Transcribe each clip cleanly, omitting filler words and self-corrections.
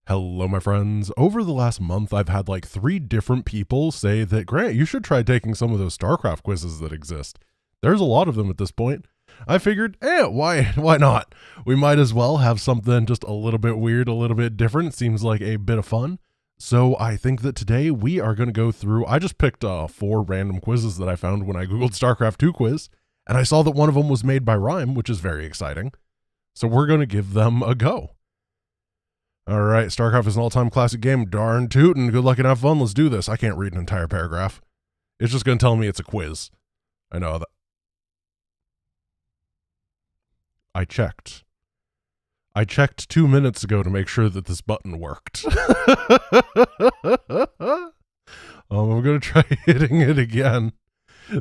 Hello, my friends. Over the last month, I've had like 3 different people say that, Grant, you should try taking some of those StarCraft quizzes that exist. There's a lot of them at this point. I figured, why not? We might as well have something just a little bit weird, a little bit different. It seems like a bit of fun. So I think that today we are going to go through, I just picked 4 random quizzes that I found when I Googled StarCraft 2 quiz, and I saw that one of them was made by Rhyme, which is very exciting. So we're going to give them a go. All right, StarCraft is an all-time classic game. Darn tootin'. Good luck and have fun. Let's do this. I can't read an entire paragraph. It's just going to tell me it's a quiz. I know that. I checked 2 minutes ago to make sure that this button worked. I'm going to try hitting it again.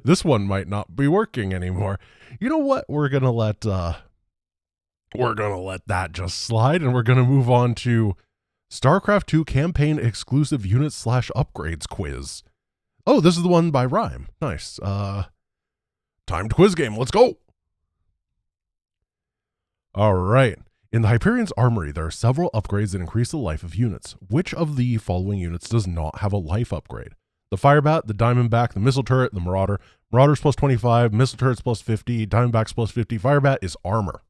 This one might not be working anymore. You know what? We're going to let that just slide, and we're going to move on to StarCraft 2 campaign exclusive units / upgrades quiz. Oh, this is the one by Rhyme. Nice. Timed quiz game. Let's go. All right. In the Hyperion's armory, there are several upgrades that increase the life of units. Which of the following units does not have a life upgrade? The Firebat, the Diamondback, the Missile Turret, the Marauder. Marauder's plus 25, Missile Turret's plus 50, Diamondback's plus 50. Firebat is armor.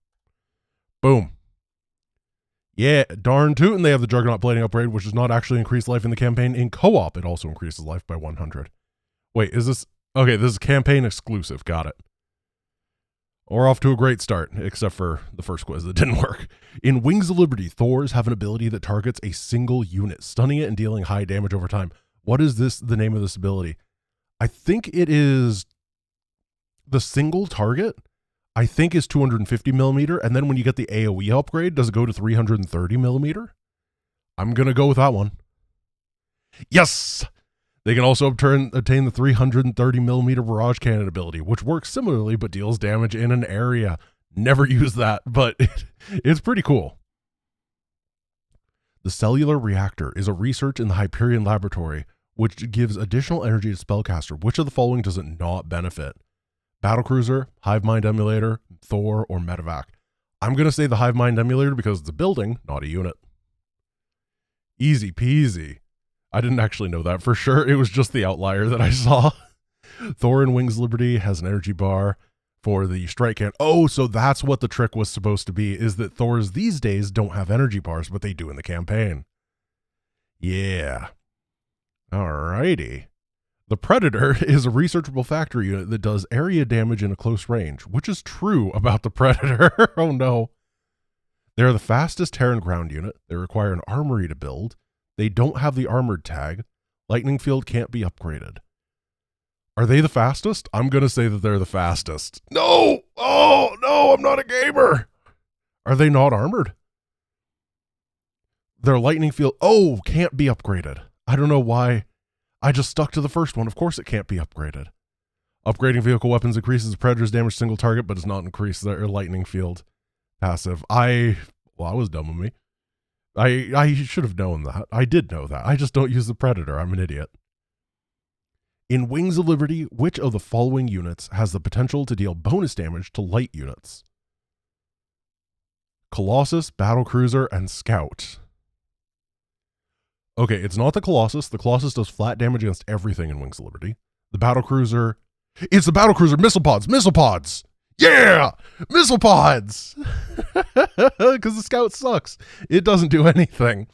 Boom. Yeah, darn tootin', they have the Juggernaut plating upgrade, which does not actually increase life in the campaign. In co-op, it also increases life by 100. Wait, is this... Okay, this is campaign exclusive. Got it. We're off to a great start, except for the first quiz that didn't work. In Wings of Liberty, Thors have an ability that targets a single unit, stunning it and dealing high damage over time. What is the name of this ability? I think it is the single target. I think is 250 millimeter, and then when you get the AoE upgrade, does it go to 330 millimeter? I'm going to go with that one. Yes! They can also obtain the 330 millimeter barrage cannon ability, which works similarly but deals damage in an area. Never use that, but it's pretty cool. The cellular reactor is a research in the Hyperion laboratory, which gives additional energy to spellcaster. Which of the following does it not benefit? Battlecruiser, Hive Mind Emulator, Thor, or Medevac? I'm going to say the Hive Mind Emulator because it's a building, not a unit. Easy peasy. I didn't actually know that for sure. It was just the outlier that I saw. Thor in Wings Liberty has an energy bar for the strike cannon. Oh, so that's what the trick was supposed to be, is that Thors these days don't have energy bars, but they do in the campaign. Yeah. Alrighty. The Predator is a researchable factory unit that does area damage in a close range, which is true about the Predator. Oh no. They are the fastest Terran ground unit. They require an armory to build. They don't have the armored tag. Lightning Field can't be upgraded. Are they the fastest? I'm going to say that they're the fastest. No! Oh, no, I'm not a gamer. Are they not armored? Their Lightning Field, can't be upgraded. I don't know why. I just stuck to the first one. Of course it can't be upgraded. Upgrading vehicle weapons increases the Predator's damage single target, but does not increase their Lightning Field passive. I was dumb of me. I should have known that. I did know that. I just don't use the Predator. I'm an idiot. In Wings of Liberty, which of the following units has the potential to deal bonus damage to light units? Colossus, Battlecruiser, and Scout. Okay, it's not the Colossus. The Colossus does flat damage against everything in Wings of Liberty. The Battlecruiser... It's the Battlecruiser Missile Pods! Missile Pods! Yeah! Missile Pods! Because the Scout sucks. It doesn't do anything.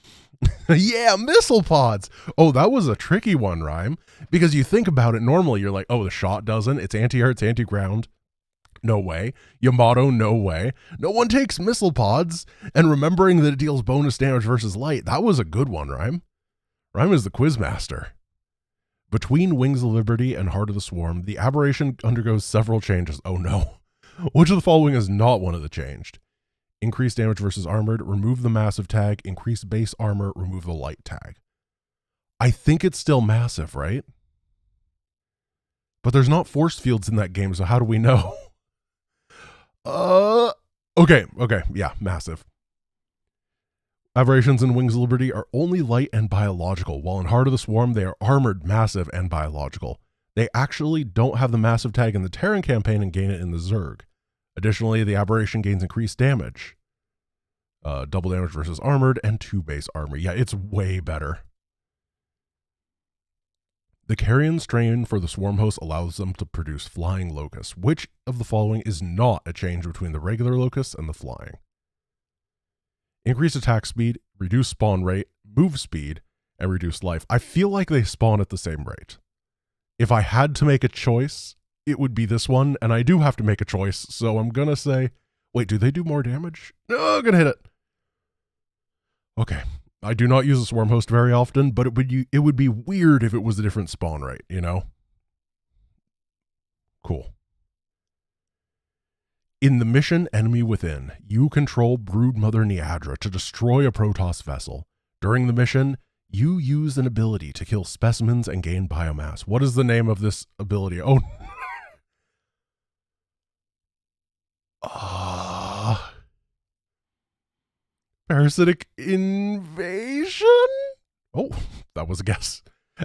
Yeah, Missile Pods! Oh, that was a tricky one, Rhyme. Because you think about it, normally you're like, the shot doesn't. It's anti-air, it's anti-ground. No way. Yamato, no way. No one takes Missile Pods. And remembering that it deals bonus damage versus light, that was a good one, Rhyme. Rhyme is the quiz master. Between Wings of Liberty and Heart of the Swarm, the aberration undergoes several changes. Oh no. Which of the following is not one of the changed? Increase damage versus armored, remove the massive tag, increase base armor, remove the light tag. I think it's still massive, right? But there's not force fields in that game, so how do we know? Okay, yeah, massive. Aberrations in Wings of Liberty are only light and biological, while in Heart of the Swarm they are armored, massive, and biological. They actually don't have the massive tag in the Terran campaign and gain it in the Zerg. Additionally, the aberration gains increased damage. Double damage versus armored, and 2 base armor. Yeah, it's way better. The carrion strain for the swarm host allows them to produce flying locusts. Which of the following is not a change between the regular locusts and the flying? Increase attack speed, reduce spawn rate, move speed, and reduce life. I feel like they spawn at the same rate. If I had to make a choice, it would be this one, and I do have to make a choice, so I'm gonna say, wait, do they do more damage? No, I'm gonna hit it. Okay. I do not use a swarm host very often, but it would be weird if it was a different spawn rate, you know? Cool. In the mission Enemy Within, you control Broodmother Neadra to destroy a Protoss vessel. During the mission, you use an ability to kill specimens and gain biomass. What is the name of this ability? Oh, Parasitic Invasion? Oh, that was a guess.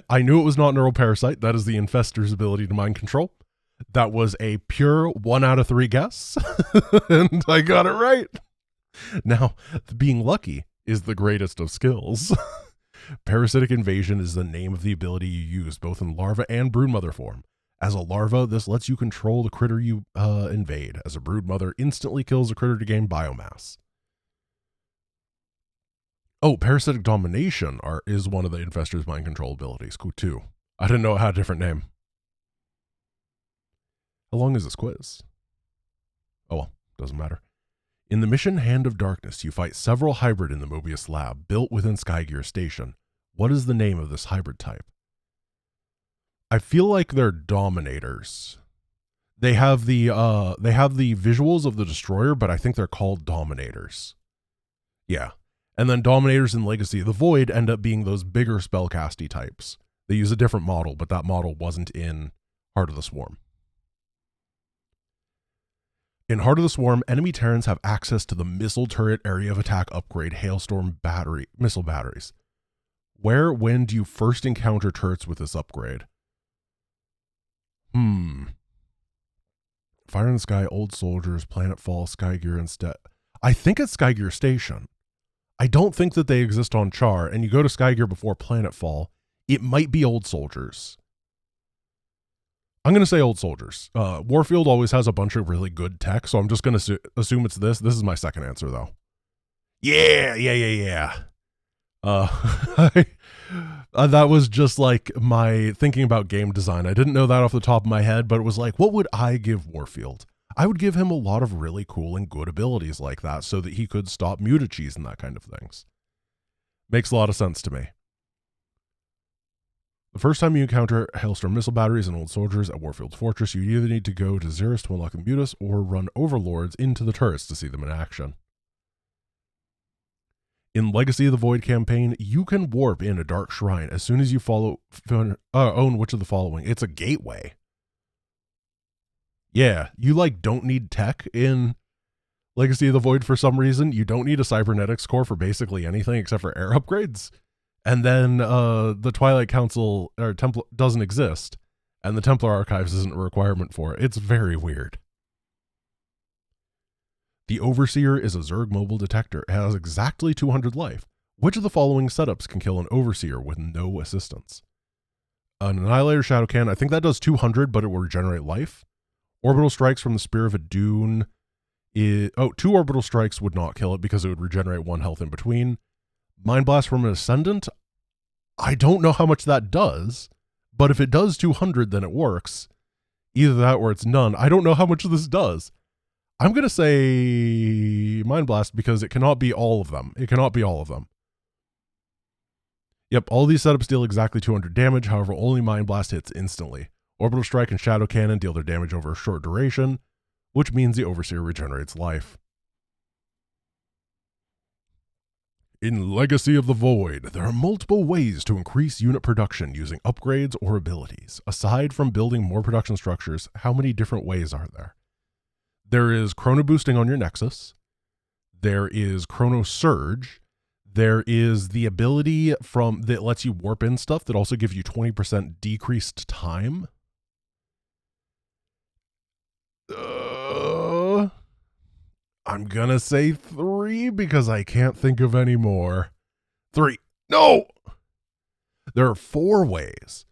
I knew it was not Neural Parasite. That is the Infester's ability to mind control. That was a pure 1 out of 3 guess, and I got it right. Now, being lucky is the greatest of skills. Parasitic Invasion is the name of the ability you use, both in larva and broodmother form. As a larva, this lets you control the critter you invade. As a broodmother, instantly kills a critter to gain biomass. Oh, Parasitic Domination is one of the Infester's mind control abilities. Cool, too. I didn't know it had a different name. How long is this quiz? Oh well, doesn't matter. In the mission Hand of Darkness, you fight several hybrid in the Mobius lab, built within Skygear Station. What is the name of this hybrid type? I feel like they're Dominators. They have the visuals of the Destroyer, but I think they're called Dominators. Yeah. And then Dominators in Legacy of the Void end up being those bigger spellcasty types. They use a different model, but that model wasn't in Heart of the Swarm. In Heart of the Swarm, enemy Terrans have access to the Missile Turret Area of Attack upgrade Hailstorm missile batteries. Where, when do you first encounter turrets with this upgrade? Fire in the Sky, Old Soldiers, Planetfall, Skygear instead. I think it's Skygear Station. I don't think that they exist on Char, and you go to Skygear before Planetfall. It might be Old Soldiers. I'm going to say Old Soldiers. Warfield always has a bunch of really good tech, so I'm just going to assume it's this. This is my second answer, though. Yeah. That was just like my thinking about game design. I didn't know that off the top of my head, but it was like, what would I give Warfield? I would give him a lot of really cool and good abilities like that so that he could stop mutachies and that kind of things. Makes a lot of sense to me. The first time you encounter Hailstorm missile batteries and Old Soldiers at Warfield's Fortress, you either need to go to Xeris to unlock the Mutas or run Overlords into the turrets to see them in action. In Legacy of the Void campaign, you can warp in a dark shrine as soon as you own which of the following. It's a gateway. Yeah, you don't need tech in Legacy of the Void for some reason. You don't need a cybernetics core for basically anything except for air upgrades. And then the Twilight Council or Templar doesn't exist, and the Templar Archives isn't a requirement for it. It's very weird. The Overseer is a Zerg mobile detector. It has exactly 200 life. Which of the following setups can kill an Overseer with no assistance? An Annihilator Shadow Cannon, I think that does 200, but it will regenerate life. Orbital Strikes from the Spear of Adun. 2 Orbital Strikes would not kill it because it would regenerate 1 health in between. Mind Blast from an Ascendant, I don't know how much that does, but if it does 200, then it works. Either that or it's none. I don't know how much this does. I'm going to say Mind Blast because it cannot be all of them. It cannot be all of them. Yep, all these setups deal exactly 200 damage, however, only Mind Blast hits instantly. Orbital Strike and Shadow Cannon deal their damage over a short duration, which means the Overseer regenerates life. In Legacy of the Void, there are multiple ways to increase unit production using upgrades or abilities. Aside from building more production structures, how many different ways are there? There is Chrono Boosting on your Nexus. There is Chrono Surge. There is the ability that lets you warp in stuff that also gives you 20% decreased time. I'm gonna say 3 because I can't think of any more. 3. No! There are 4 ways.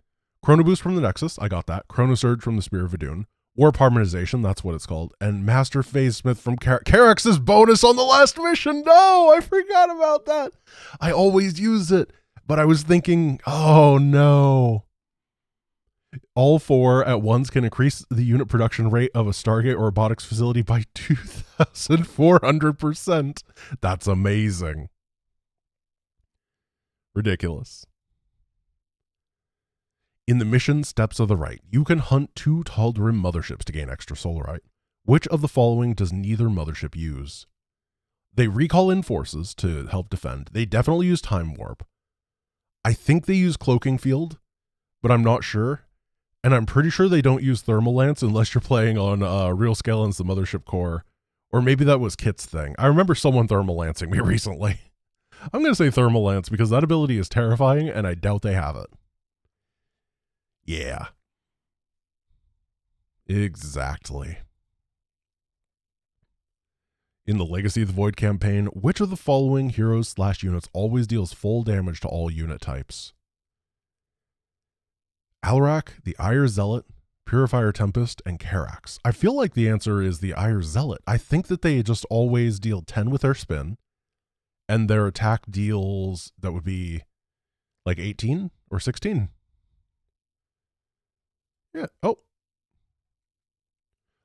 Chrono Boost from the Nexus, I got that. Chrono Surge from the Spear of Adun. Warp Harmonization, that's what it's called. And Master Phase Smith from Karax's bonus on the last mission. No, I forgot about that. I always use it, but I was thinking, oh no. All 4 at once can increase the unit production rate of a Stargate or robotics facility by 2,400%. That's amazing. Ridiculous. In the mission Steps of the Right, you can hunt 2 Tal'Darim motherships to gain extra solarite. Which of the following does neither mothership use? They recall in forces to help defend. They definitely use Time Warp. I think they use Cloaking Field, but I'm not sure. And I'm pretty sure they don't use Thermal Lance unless you're playing on Real Scalens, the Mothership Core. Or maybe that was Kit's thing. I remember someone Thermal Lancing me recently. I'm going to say Thermal Lance because that ability is terrifying and I doubt they have it. Yeah. Exactly. In the Legacy of the Void campaign, which of the following heroes/units always deals full damage to all unit types? Alarak, the Ire Zealot, Purifier Tempest, and Karax. I feel like the answer is the Ire Zealot. I think that they just always deal 10 with their spin, and their attack deals, that would be like 18 or 16. Yeah. Oh.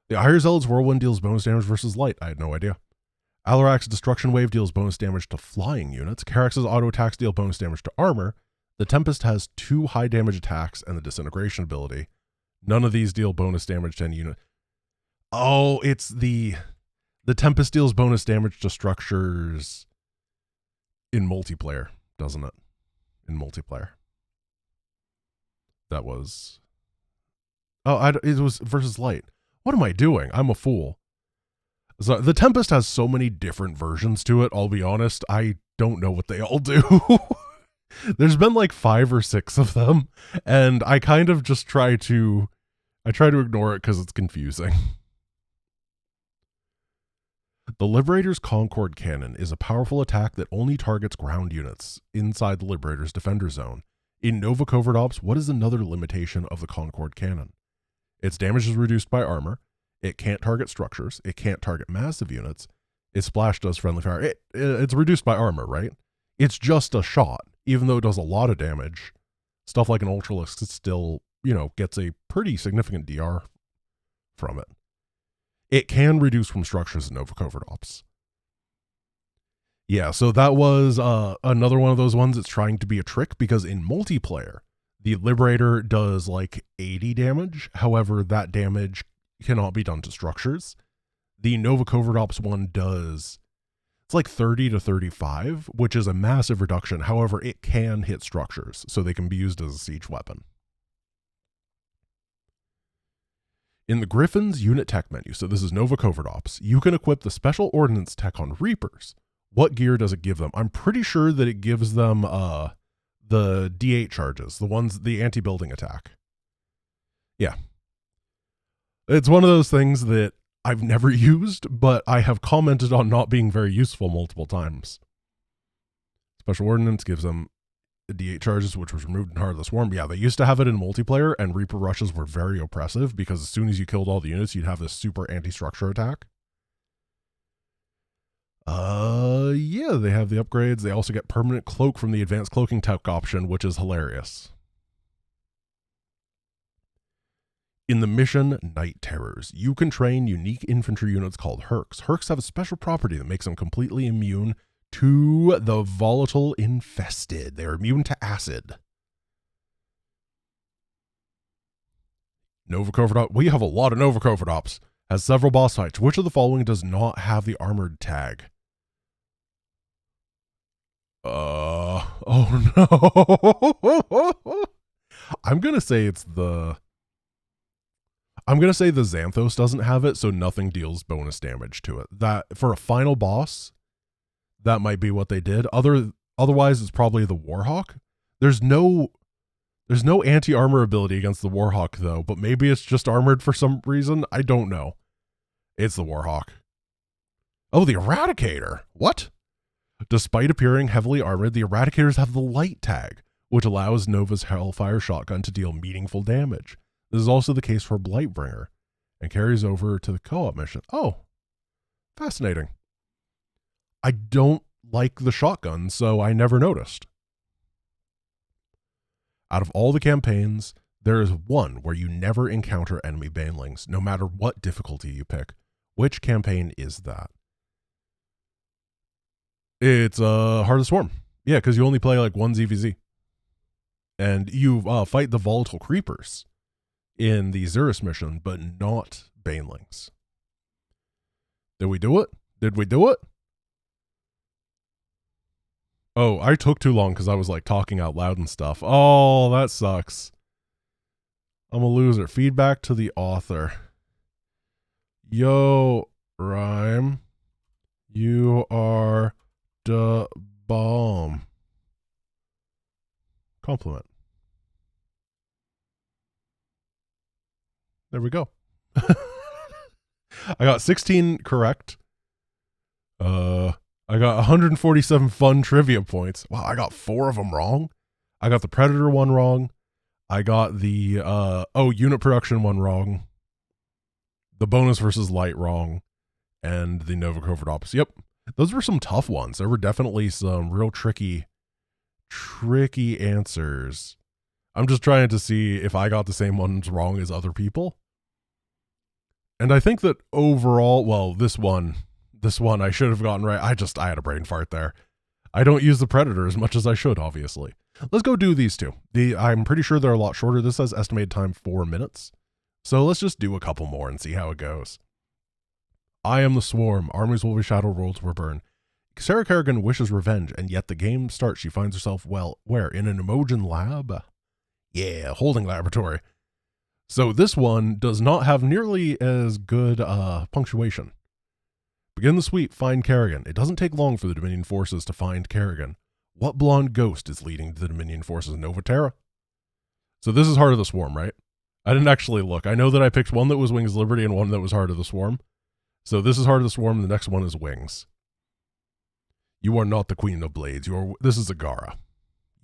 The Ire Zealot's Whirlwind deals bonus damage versus light. I had no idea. Alarak's Destruction Wave deals bonus damage to flying units. Karax's auto attacks deal bonus damage to armor. The Tempest has 2 high damage attacks and the Disintegration ability. None of these deal bonus damage to any unit. Oh, it's the Tempest deals bonus damage to structures in multiplayer, doesn't it? In multiplayer. That was... Oh, it was versus light. What am I doing? I'm a fool. So the Tempest has so many different versions to it, I'll be honest. I don't know what they all do. There's been like 5 or 6 of them, and I kind of just try to ignore it because it's confusing. The Liberator's Concord Cannon is a powerful attack that only targets ground units inside the Liberator's defender zone. In Nova Covert Ops, what is another limitation of the Concord Cannon? Its damage is reduced by armor. It can't target structures. It can't target massive units. Its splash does friendly fire. It's reduced by armor, right? It's just a shot, even though it does a lot of damage. Stuff like an Ultralisk still, gets a pretty significant DR from it. It can reduce from structures in Nova Covert Ops. Yeah, so that was another one of those ones that's trying to be a trick, because in multiplayer, the Liberator does like 80 damage. However, that damage cannot be done to structures. The Nova Covert Ops one does, it's like 30 to 35, which is a massive reduction. However, it can hit structures, so they can be used as a siege weapon. In the Griffin's unit tech menu, so this is Nova Covert Ops, you can equip the special ordnance tech on Reapers. What gear does it give them? I'm pretty sure that it gives them the D8 charges, the anti-building attack. Yeah. It's one of those things that I've never used, but I have commented on not being very useful multiple times. Special Ordnance gives them D8 charges, which was removed in Heart of the Swarm. Yeah, they used to have it in multiplayer, and Reaper rushes were very oppressive, because as soon as you killed all the units, you'd have this super anti-structure attack. Yeah, they have the upgrades. They also get permanent cloak from the advanced cloaking tech option, which is hilarious. In the mission Night Terrors, you can train unique infantry units called Hercs. Hercs have a special property that makes them completely immune to the volatile infested. They're immune to acid. Nova Covert Ops. We have a lot of Nova Covert Ops. Has several boss fights. Which of the following does not have the armored tag? Oh no. I'm going to say the Xanthos doesn't have it, so nothing deals bonus damage to it. That for a final boss, that might be what they did. Otherwise, it's probably the Warhawk. There's no anti-armor ability against the Warhawk though, but maybe it's just armored for some reason. I don't know. It's the Warhawk. Oh, the Eradicator. What? Despite appearing heavily armored, the Eradicators have the light tag, which allows Nova's Hellfire shotgun to deal meaningful damage. This is also the case for Blightbringer, and carries over to the co-op mission. Oh, fascinating. I don't like the shotgun, so I never noticed. Out of all the campaigns, there is one where you never encounter enemy banelings, no matter what difficulty you pick. Which campaign is that? It's Heart of the Swarm. Yeah, because you only play like one ZVZ. And you fight the volatile creepers in the Xeris mission, but not banelings. Did we do it? Did we do it? Oh, I took too long because I was like talking out loud and stuff. Oh, that sucks. I'm a loser. Feedback to the author. Yo, Rhyme. You are the bomb. Compliment. There we go. I got 16 correct. I got 147 fun trivia points. Wow, I got 4 of them wrong. I got the Predator one wrong. I got the unit production one wrong. The bonus versus light wrong. And the Nova Covert Ops. Yep. Those were some tough ones. There were definitely some real tricky answers. I'm just trying to see if I got the same ones wrong as other people. And I think that overall, well, this one I should have gotten right. I had a brain fart there. I don't use the Predator as much as I should, obviously. Let's go do these two. I'm pretty sure they're a lot shorter. This says estimated time 4 minutes. So let's just do a couple more and see how it goes. I am the Swarm. Armies will be shattered, worlds will burn. Sarah Kerrigan wishes revenge, and yet the game starts. She finds herself, well, where? In an Emojan lab? Yeah, holding laboratory. So this one does not have nearly as good punctuation. Begin the sweep, find Kerrigan. It doesn't take long for the Dominion forces to find Kerrigan. What blonde ghost is leading the Dominion forces? Nova Terra? So this is Heart of the Swarm, right? I didn't actually look. I know that I picked one that was Wings of Liberty and one that was Heart of the Swarm. So this is Heart of the Swarm, and the next one is Wings. You are not the Queen of Blades. This is Zagara.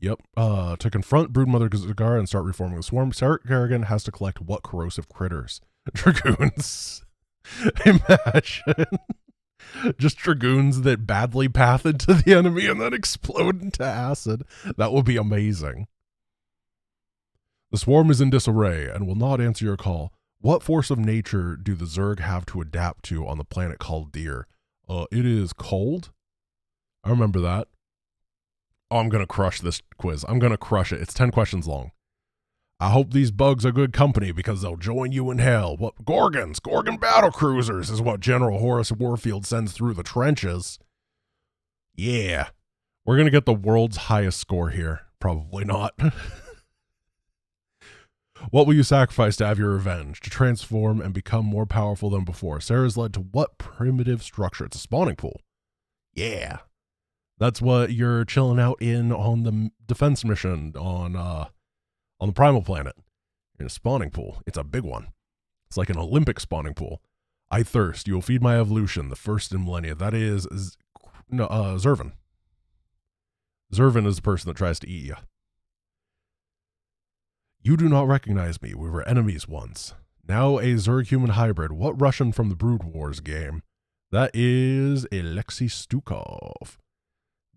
Yep. To confront Broodmother Zagara and start reforming the Swarm, Sarah Kerrigan has to collect what corrosive critters? Dragoons. Imagine. Just Dragoons that badly path into the enemy and then explode into acid. That would be amazing. The Swarm is in disarray and will not answer your call. What force of nature do the Zerg have to adapt to on the planet called Deer? It is cold. I remember that. Oh, I'm going to crush this quiz. I'm going to crush it. It's 10 questions long. I hope these bugs are good company because they'll join you in hell. What? Gorgon battle cruisers is what General Horace Warfield sends through the trenches. Yeah. We're going to get the world's highest score here. Probably not. What will you sacrifice to have your revenge? To transform and become more powerful than before. Sarah's led to what primitive structure? It's a spawning pool. Yeah. That's what you're chilling out in on the defense mission on the Primal Planet. In a spawning pool. It's a big one. It's like an Olympic spawning pool. I thirst. You will feed my evolution. The first in millennia. That is Zervin. Zervin is the person that tries to eat you. You do not recognize me. We were enemies once. Now a Zerg-human hybrid. What Russian from the Brood Wars game? That is Alexei Stukov.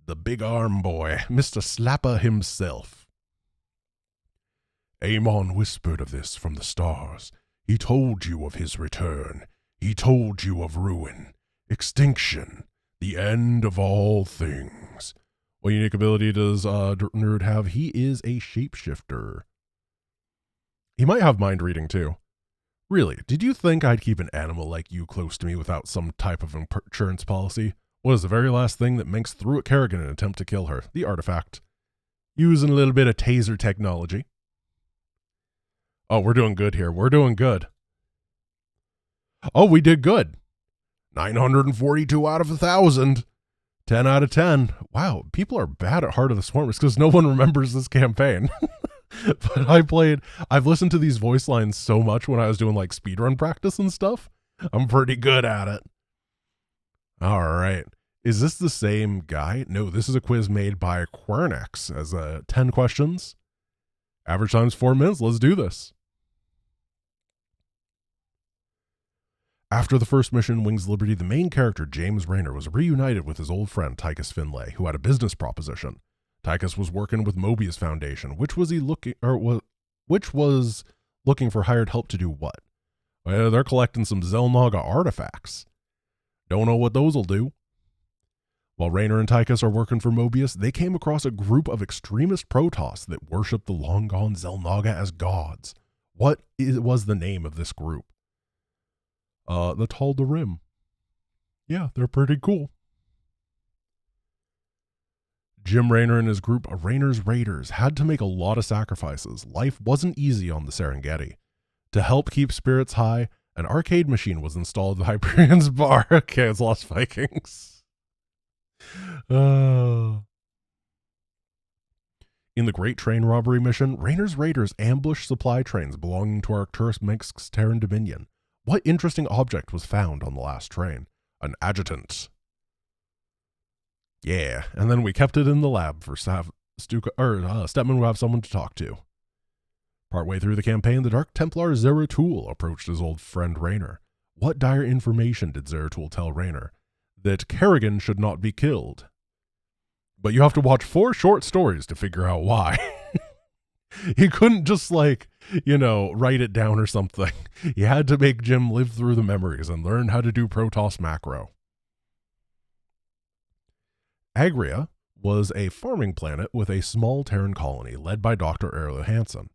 The big arm boy. Mr. Slapper himself. Amon whispered of this from the stars. He told you of his return. He told you of ruin, extinction, the end of all things. What unique ability does Nerd have? He is a shapeshifter. He might have mind reading too. Really, did you think I'd keep an animal like you close to me without some type of insurance policy? What is the very last thing that Minx threw at Kerrigan in an attempt to kill her? The artifact. Using a little bit of taser technology. Oh, we're doing good here. We're doing good. Oh, we did good. 942 out of 1,000. 10 out of 10. Wow, people are bad at Heart of the Swarm. It's because no one remembers this campaign. But I've listened to these voice lines so much when I was doing like speedrun practice and stuff. I'm pretty good at it. All right. Is this the same guy? No, this is a quiz made by Quernex as 10 questions. Average time's 4 minutes. Let's do this. After the first mission, Wings Liberty, the main character, James Raynor, was reunited with his old friend, Tychus Finlay, who had a business proposition. Tychus was working with Mobius Foundation, which was looking for hired help to do what? Well, they're collecting some Xel'Naga artifacts. Don't know what those will do. While Raynor and Tychus are working for Mobius, they came across a group of extremist Protoss that worship the long-gone Xel'Naga as gods. What was the name of this group? The Tal'Darim. Yeah, they're pretty cool. Jim Raynor and his group of Raynor's Raiders had to make a lot of sacrifices. Life wasn't easy on the Serengeti. To help keep spirits high, an arcade machine was installed at Hyperion's bar. Okay, it's Lost Vikings. In the Great Train Robbery mission, Raynor's Raiders ambushed supply trains belonging to Arcturus Mengsk's Terran Dominion. What interesting object was found on the last train? An adjutant. Yeah, and then we kept it in the lab for Stepman would have someone to talk to. Partway through the campaign, the Dark Templar Zeratul approached his old friend Raynor. What dire information did Zeratul tell Raynor? That Kerrigan should not be killed. But you have to watch 4 short stories to figure out why. He couldn't just write it down or something. He had to make Jim live through the memories and learn how to do Protoss macro. Agria was a farming planet with a small Terran colony led by Dr. Erlo Hansen.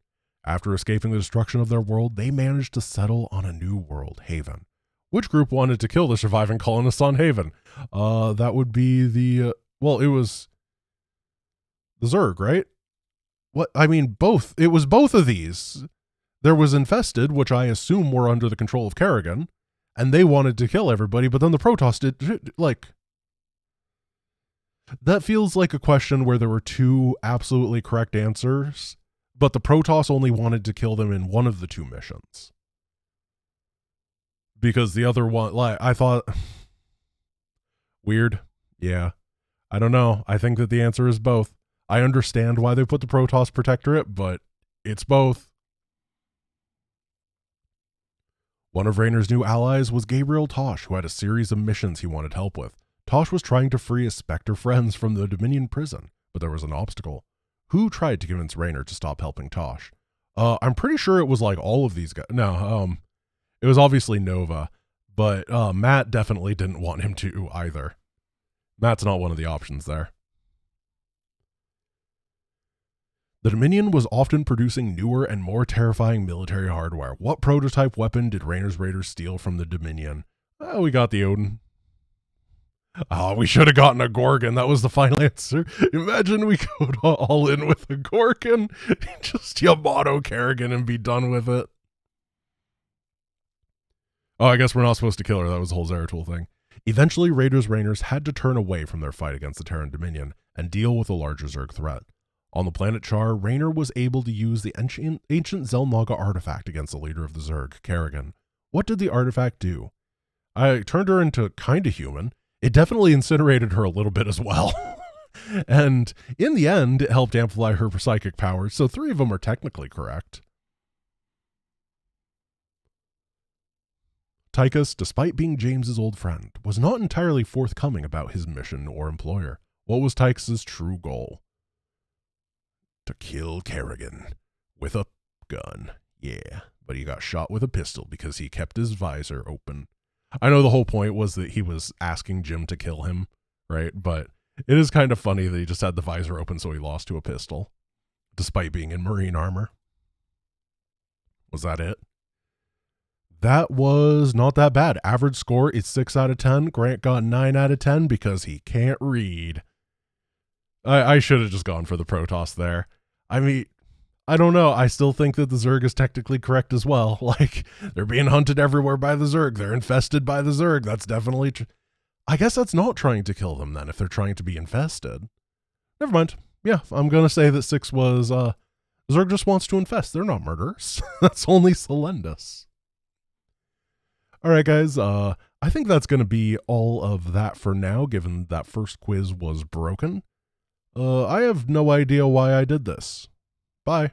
After escaping the destruction of their world, they managed to settle on a new world, Haven. Which group wanted to kill the surviving colonists on Haven? That would be it was the Zerg, right? What? I mean, both. It was both of these. There was Infested, which I assume were under the control of Kerrigan, and they wanted to kill everybody, but then the Protoss did, that feels like a question where there were 2 absolutely correct answers, but the Protoss only wanted to kill them in one of the 2 missions. Because the other one, I thought, weird. Yeah. I don't know. I think that the answer is both. I understand why they put the Protoss Protectorate, but it's both. One of Raynor's new allies was Gabriel Tosh, who had a series of missions he wanted help with. Tosh was trying to free his Spectre friends from the Dominion prison, but there was an obstacle. Who tried to convince Raynor to stop helping Tosh? I'm pretty sure it was all of these guys. No, it was obviously Nova, but Matt definitely didn't want him to either. Matt's not one of the options there. The Dominion was often producing newer and more terrifying military hardware. What prototype weapon did Raynor's Raiders steal from the Dominion? We got the Odin. We should have gotten a Gorgon. That was the final answer. Imagine we go all in with a Gorgon. Just Yamato Kerrigan and be done with it. Oh, I guess we're not supposed to kill her. That was the whole Zeratul thing. Eventually, Raiders had to turn away from their fight against the Terran Dominion and deal with a larger Zerg threat. On the planet Char, Raynor was able to use the ancient Xel'Naga artifact against the leader of the Zerg, Kerrigan. What did the artifact do? I turned her into kinda human. It definitely incinerated her a little bit as well. And in the end, it helped amplify her psychic powers, so 3 of them are technically correct. Tychus, despite being James's old friend, was not entirely forthcoming about his mission or employer. What was Tychus's true goal? To kill Kerrigan with a gun. Yeah, but he got shot with a pistol because he kept his visor open. I know the whole point was that he was asking Jim to kill him, right? But it is kind of funny that he just had the visor open so he lost to a pistol, despite being in Marine armor. Was that it? That was not that bad. Average score is 6 out of 10. Grant got 9 out of 10 because he can't read. I should have just gone for the Protoss there. I mean, I don't know. I still think that the Zerg is technically correct as well. They're being hunted everywhere by the Zerg. They're infested by the Zerg. That's definitely I guess that's not trying to kill them then if they're trying to be infested. Never mind. Yeah, I'm going to say that 6 was, Zerg just wants to infest. They're not murderers. That's only Celendus. All right, guys. I think that's going to be all of that for now, given that first quiz was broken. I have no idea why I did this. Bye.